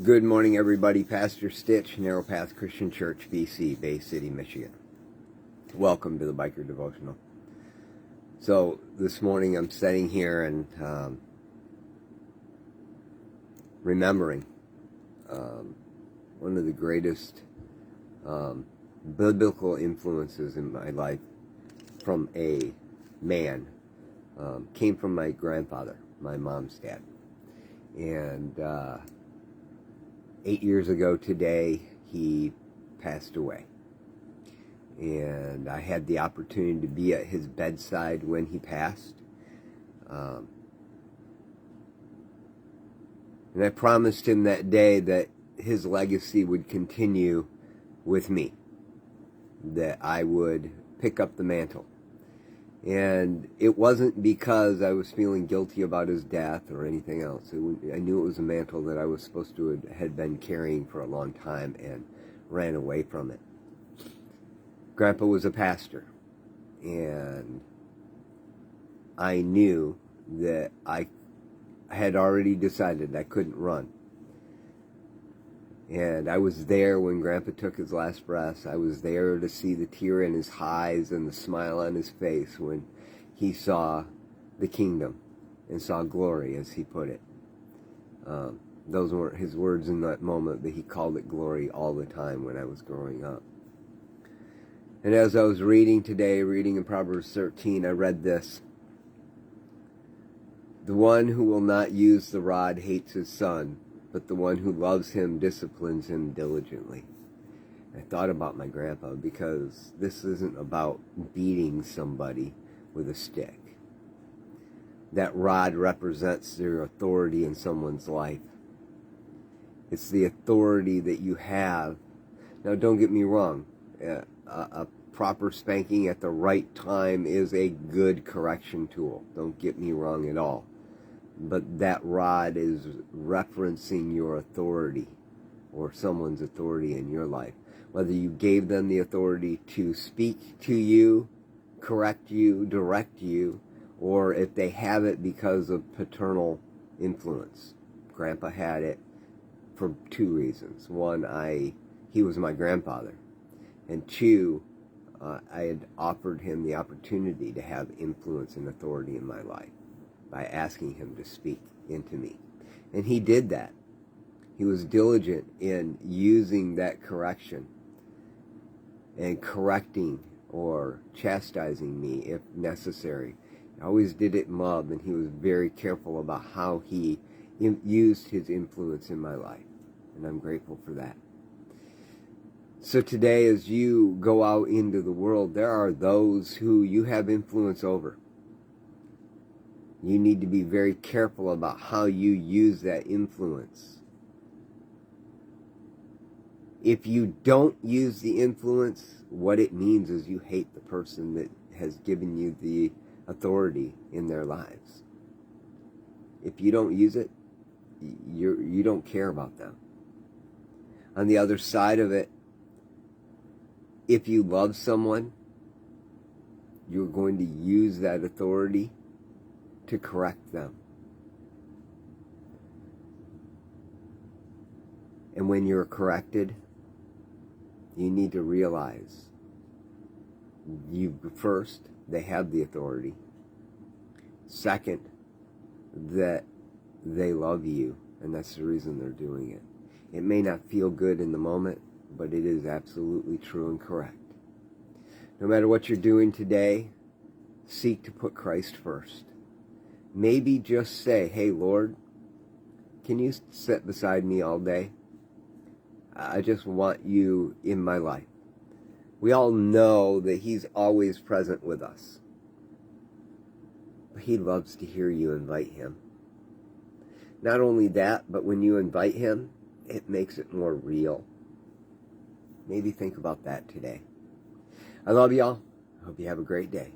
Good morning, everybody. Pastor Stitch, Narrow Path Christian Church, BC, Bay City, Michigan. Welcome to the Biker Devotional. So, this morning I'm sitting here and remembering one of the greatest biblical influences in my life from a man came from my grandfather, my mom's dad. And 8 years ago today, he passed away. And I had the opportunity to be at his bedside when he passed. And I promised him that day that his legacy would continue with me, that I would pick up the mantle. And it wasn't because I was feeling guilty about his death or anything else. I knew it was a mantle that I was supposed to had been carrying for a long time and ran away from it. Grandpa was a pastor, and I knew that I had already decided I couldn't run. And I was there when Grandpa took his last breaths. I was there to see the tear in his eyes and the smile on his face when he saw the kingdom and saw glory, as he put it. Those weren't his words in that moment, but he called it glory all the time when I was growing up. And as I was reading today, reading in Proverbs 13, I read this. The one who will not use the rod hates his son, but the one who loves him disciplines him diligently. I thought about my grandpa, because this isn't about beating somebody with a stick. That rod represents their authority in someone's life. It's the authority that you have. Now, don't get me wrong. A proper spanking at the right time is a good correction tool. Don't get me wrong at all. But that rod is referencing your authority or someone's authority in your life. Whether you gave them the authority to speak to you, correct you, direct you, or if they have it because of paternal influence. Grandpa had it for two reasons. One, he was my grandfather. And two, I had offered him the opportunity to have influence and authority in my life by asking him to speak into me. And he did that. He was diligent in using that correction and correcting or chastising me if necessary. He always did it in love, and he was very careful about how he used his influence in my life. And I'm grateful for that. So today, as you go out into the world, there are those who you have influence over. You need to be very careful about how you use that influence. If you don't use the influence, what it means is you hate the person that has given you the authority in their lives. If you don't use it, you don't care about them. On the other side of it, if you love someone, you're going to use that authority to correct them. And when you're corrected, you need to realize first, they have the authority. Second, that they love you, and that's the reason they're doing it. It may not feel good in the moment, but it is absolutely true and correct. No matter what you're doing today, seek to put Christ first. Maybe just say, hey, Lord, can you sit beside me all day? I just want you in my life. We all know that he's always present with us. But he loves to hear you invite him. Not only that, but when you invite him, it makes it more real. Maybe think about that today. I love y'all. I hope you have a great day.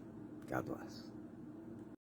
God bless.